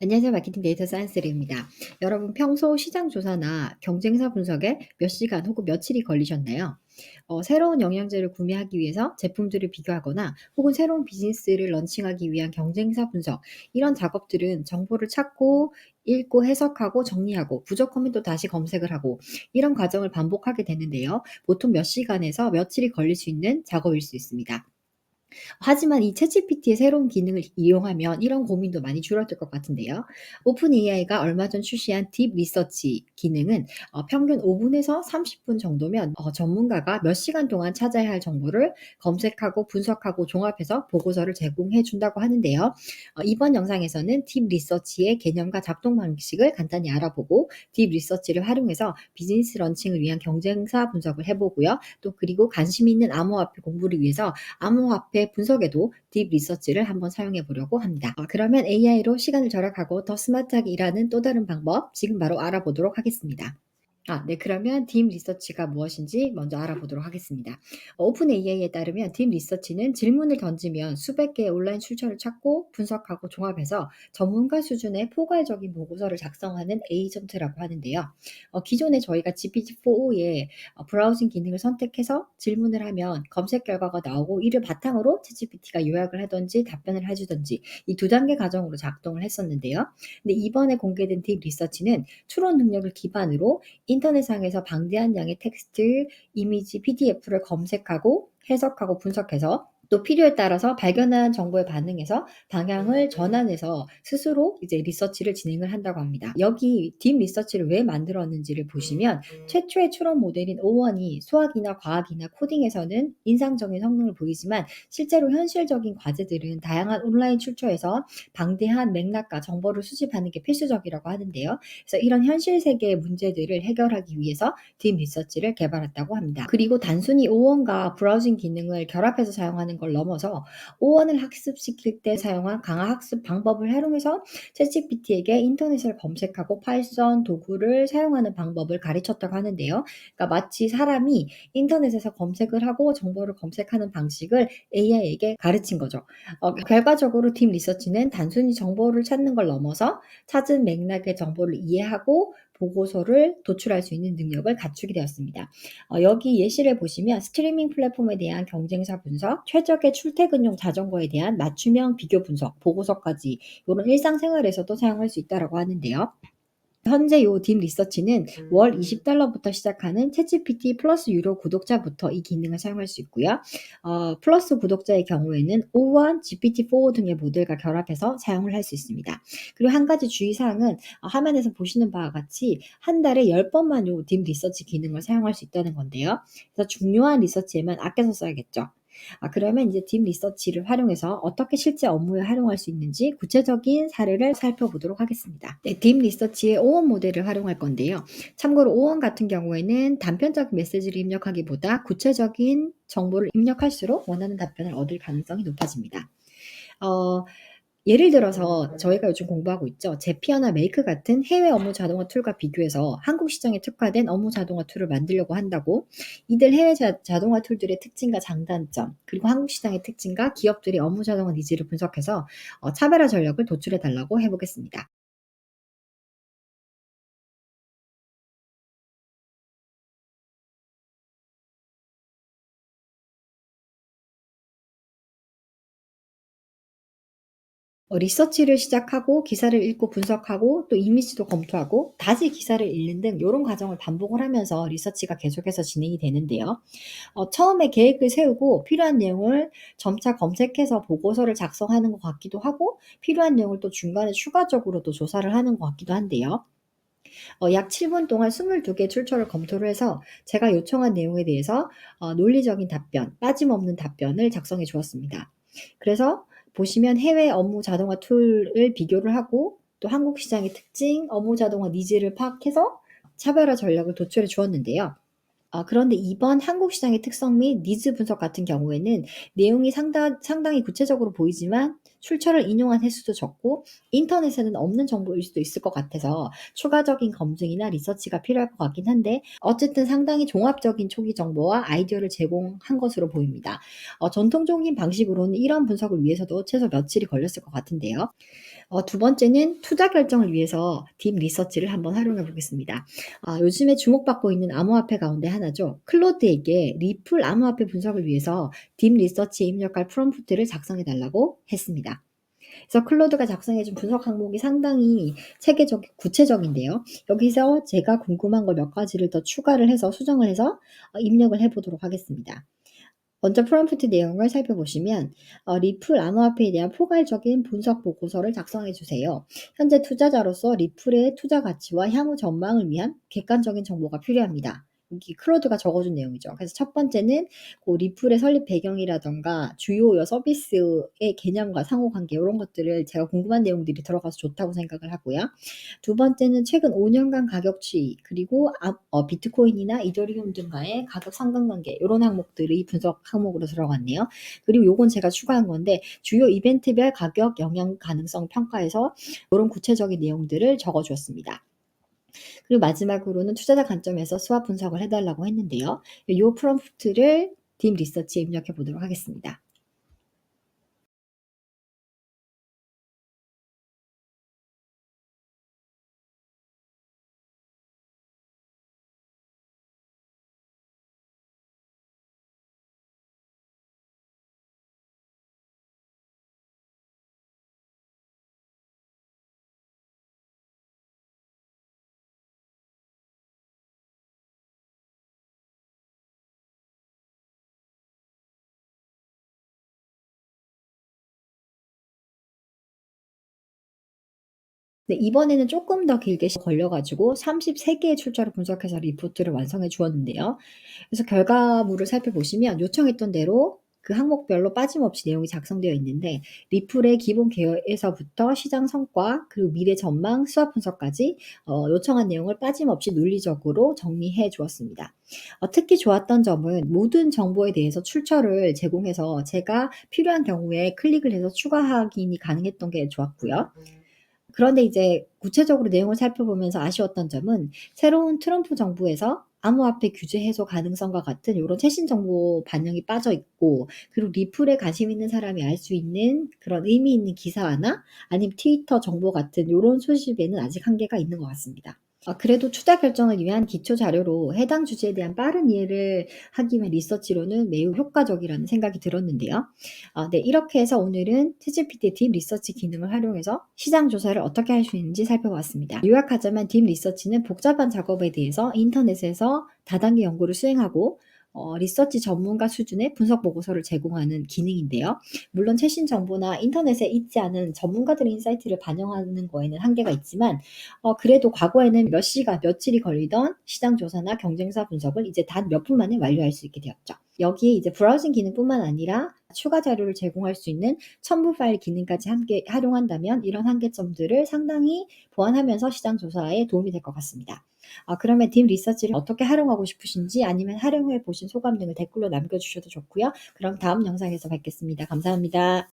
안녕하세요. 마케팅 데이터 사이언스 리입니다. 여러분 평소 시장 조사나 경쟁사 분석에 몇 시간 혹은 며칠이 걸리셨나요? 새로운 영양제를 구매하기 위해서 제품들을 비교하거나 혹은 새로운 비즈니스를 런칭하기 위한 경쟁사 분석, 이런 작업들은 정보를 찾고 읽고 해석하고 정리하고 부족하면 또 다시 검색을 하고 이런 과정을 반복하게 되는데요. 보통 몇 시간에서 며칠이 걸릴 수 있는 작업일 수 있습니다. 하지만 이 챗GPT의 새로운 기능을 이용하면 이런 고민도 많이 줄어들 것 같은데요. 오픈 AI가 얼마 전 출시한 딥 리서치 기능은 평균 5분에서 30분 정도면 전문가가 몇 시간 동안 찾아야 할 정보를 검색하고 분석하고 종합해서 보고서를 제공해 준다고 하는데요. 이번 영상에서는 딥 리서치의 개념과 작동 방식을 간단히 알아보고 딥 리서치를 활용해서 비즈니스 런칭을 위한 경쟁사 분석을 해보고요. 또 그리고 관심 있는 암호화폐 공부를 위해서 암호화폐 분석에도 딥 리서치를 한번 사용해 보려고 합니다. 그러면 AI로 시간을 절약하고 더 스마트하게 일하는 또 다른 방법 지금 바로 알아보도록 하겠습니다. 네. 그러면 딥 리서치가 무엇인지 먼저 알아보도록 하겠습니다. 오픈 AI에 따르면 딥 리서치는 질문을 던지면 수백 개의 온라인 출처를 찾고 분석하고 종합해서 전문가 수준의 포괄적인 보고서를 작성하는 에이전트라고 하는데요. 기존에 저희가 GPT-4의 브라우징 기능을 선택해서 질문을 하면 검색 결과가 나오고 이를 바탕으로 챗GPT가 요약을 하든지 답변을 해 주든지 이 두 단계 과정으로 작동을 했었는데요. 근데 이번에 공개된 딥 리서치는 추론 능력을 기반으로 인터넷상에서 방대한 양의 텍스트, 이미지, PDF를 검색하고 해석하고 분석해서 또 필요에 따라서 발견한 정보에 반응해서 방향을 전환해서 스스로 이제 리서치를 진행을 한다고 합니다. 여기 딥 리서치를 왜 만들었는지를 보시면 최초의 추론 모델인 O1이 수학이나 과학이나 코딩에서는 인상적인 성능을 보이지만 실제로 현실적인 과제들은 다양한 온라인 출처에서 방대한 맥락과 정보를 수집하는 게 필수적이라고 하는데요. 그래서 이런 현실 세계의 문제들을 해결하기 위해서 딥 리서치를 개발했다고 합니다. 그리고 단순히 오원과 브라우징 기능을 결합해서 사용하는 걸 넘어서 오원을 학습시킬 때 사용한 강화 학습 방법을 활용해서 챗GPT에게 인터넷을 검색하고 파이썬 도구를 사용하는 방법을 가르쳤다고 하는데요. 그러니까 마치 사람이 인터넷에서 검색을 하고 정보를 검색하는 방식을 AI에게 가르친 거죠. 결과적으로 딥 리서치는 단순히 정보를 찾는 걸 넘어서 찾은 맥락의 정보를 이해하고 보고서를 도출할 수 있는 능력을 갖추게 되었습니다. 여기 예시를 보시면 스트리밍 플랫폼에 대한 경쟁사 분석, 최적의 출퇴근용 자전거에 대한 맞춤형 비교 분석, 보고서까지 이런 일상생활에서도 사용할 수 있다라고 하는데요. 현재 요 딥 리서치는 월 $20부터 시작하는 챗GPT 플러스 유료 구독자부터 이 기능을 사용할 수 있고요. 플러스 구독자의 경우에는 O1, GPT-4 등의 모델과 결합해서 사용을 할 수 있습니다. 그리고 한 가지 주의사항은 화면에서 보시는 바와 같이 한 달에 10번만 요 딥 리서치 기능을 사용할 수 있다는 건데요. 그래서 중요한 리서치에만 아껴서 써야겠죠. 그러면 이제 딥 리서치를 활용해서 어떻게 실제 업무에 활용할 수 있는지 구체적인 사례를 살펴보도록 하겠습니다. 네, 딥 리서치의 오원 모델을 활용할 건데요. 참고로 오원 같은 경우에는 단편적인 메시지를 입력하기보다 구체적인 정보를 입력할수록 원하는 답변을 얻을 가능성이 높아집니다. 어, 예를 들어서 저희가 요즘 공부하고 있죠. 제피어나 메이크 같은 해외 업무 자동화 툴과 비교해서 한국 시장에 특화된 업무 자동화 툴을 만들려고 한다고 이들 해외 자동화 툴들의 특징과 장단점, 그리고 한국 시장의 특징과 기업들의 업무 자동화 니즈를 분석해서 차별화 전략을 도출해 달라고 해보겠습니다. 리서치를 시작하고 기사를 읽고 분석하고 또 이미지도 검토하고 다시 기사를 읽는 등 요런 과정을 반복을 하면서 리서치가 계속해서 진행이 되는데요. 처음에 계획을 세우고 필요한 내용을 점차 검색해서 보고서를 작성하는 것 같기도 하고 필요한 내용을 또 중간에 추가적으로 또 조사를 하는 것 같기도 한데요. 약 7분 동안 22개 출처를 검토를 해서 제가 요청한 내용에 대해서 논리적인 답변, 빠짐없는 답변을 작성해 주었습니다. 그래서 보시면 해외 업무 자동화 툴을 비교를 하고 또 한국 시장의 특징, 업무 자동화 니즈를 파악해서 차별화 전략을 도출해 주었는데요. 그런데 이번 한국 시장의 특성 및 니즈 분석 같은 경우에는 내용이 상당히 구체적으로 보이지만 출처를 인용한 횟수도 적고 인터넷에는 없는 정보일 수도 있을 것 같아서 추가적인 검증이나 리서치가 필요할 것 같긴 한데 어쨌든 상당히 종합적인 초기 정보와 아이디어를 제공한 것으로 보입니다. 전통적인 방식으로는 이런 분석을 위해서도 최소 며칠이 걸렸을 것 같은데요. 두 번째는 투자 결정을 위해서 딥 리서치를 한번 활용해 보겠습니다. 요즘에 주목받고 있는 암호화폐 가운데 하나죠. 클로드에게 리플 암호화폐 분석을 위해서 딥 리서치에 입력할 프롬프트를 작성해 달라고 했습니다. 그래서 클로드가 작성해 준 분석 항목이 상당히 구체적인데요. 여기서 제가 궁금한 걸 몇 가지를 더 추가를 해서 수정을 해서 입력을 해 보도록 하겠습니다. 먼저 프롬프트 내용을 살펴보시면 리플 암호화폐에 대한 포괄적인 분석 보고서를 작성해 주세요. 현재 투자자로서 리플의 투자 가치와 향후 전망을 위한 객관적인 정보가 필요합니다. 여기 클로드가 적어준 내용이죠. 그래서 첫 번째는 그 리플의 설립 배경이라던가 주요 서비스의 개념과 상호관계 이런 것들을 제가 궁금한 내용들이 들어가서 좋다고 생각을 하고요. 두 번째는 최근 5년간 가격 추이 그리고 비트코인이나 이더리움 등과의 가격 상관관계 요런 항목들이 분석 항목으로 들어갔네요. 그리고 요건 제가 추가한 건데 주요 이벤트별 가격 영향 가능성 평가에서 요런 구체적인 내용들을 적어 주었습니다. 그리고 마지막으로는 투자자 관점에서 수학 분석을 해 달라고 했는데요. 요 프롬프트를 딥 리서치에 입력해 보도록 하겠습니다. 네, 이번에는 조금 더 길게 걸려 가지고 33 개의 출처를 분석해서 리포트를 완성해 주었는데요. 그래서 결과물을 살펴보시면 요청했던 대로 그 항목별로 빠짐없이 내용이 작성되어 있는데 리플의 기본 계획에서부터 시장 성과 그리고 미래 전망, 수학 분석까지 요청한 내용을 빠짐없이 논리적으로 정리해 주었습니다. 특히 좋았던 점은 모든 정보에 대해서 출처를 제공해서 제가 필요한 경우에 클릭을 해서 추가 확인이 가능했던 게 좋았고요. 그런데 이제 구체적으로 내용을 살펴보면서 아쉬웠던 점은 새로운 트럼프 정부에서 암호화폐 규제 해소 가능성과 같은 요런 최신 정보 반영이 빠져 있고 그리고 리플에 관심 있는 사람이 알 수 있는 그런 의미 있는 기사나 아니면 트위터 정보 같은 요런 소식에는 아직 한계가 있는 것 같습니다. 그래도 투자 결정을 위한 기초 자료로 해당 주제에 대한 빠른 이해를 하기 위한 리서치로는 매우 효과적이라는 생각이 들었는데요. 네, 이렇게 해서 오늘은 챗GPT 딥 리서치 기능을 활용해서 시장 조사를 어떻게 할 수 있는지 살펴봤습니다. 요약하자면 딥 리서치는 복잡한 작업에 대해서 인터넷에서 다단계 연구를 수행하고 리서치 전문가 수준의 분석 보고서를 제공하는 기능인데요. 물론 최신 정보나 인터넷에 있지 않은 전문가들의 인사이트를 반영하는 거에는 한계가 있지만 그래도 과거에는 몇 시간, 며칠이 걸리던 시장 조사나 경쟁사 분석을 이제 단 몇 분 만에 완료할 수 있게 되었죠. 여기에 이제 브라우징 기능뿐만 아니라 추가 자료를 제공할 수 있는 첨부 파일 기능까지 함께 활용한다면 이런 한계점들을 상당히 보완하면서 시장 조사에 도움이 될 것 같습니다. 그러면 딥 리서치를 어떻게 활용하고 싶으신지 아니면 활용해 보신 소감 등을 댓글로 남겨주셔도 좋고요. 그럼 다음 영상에서 뵙겠습니다. 감사합니다.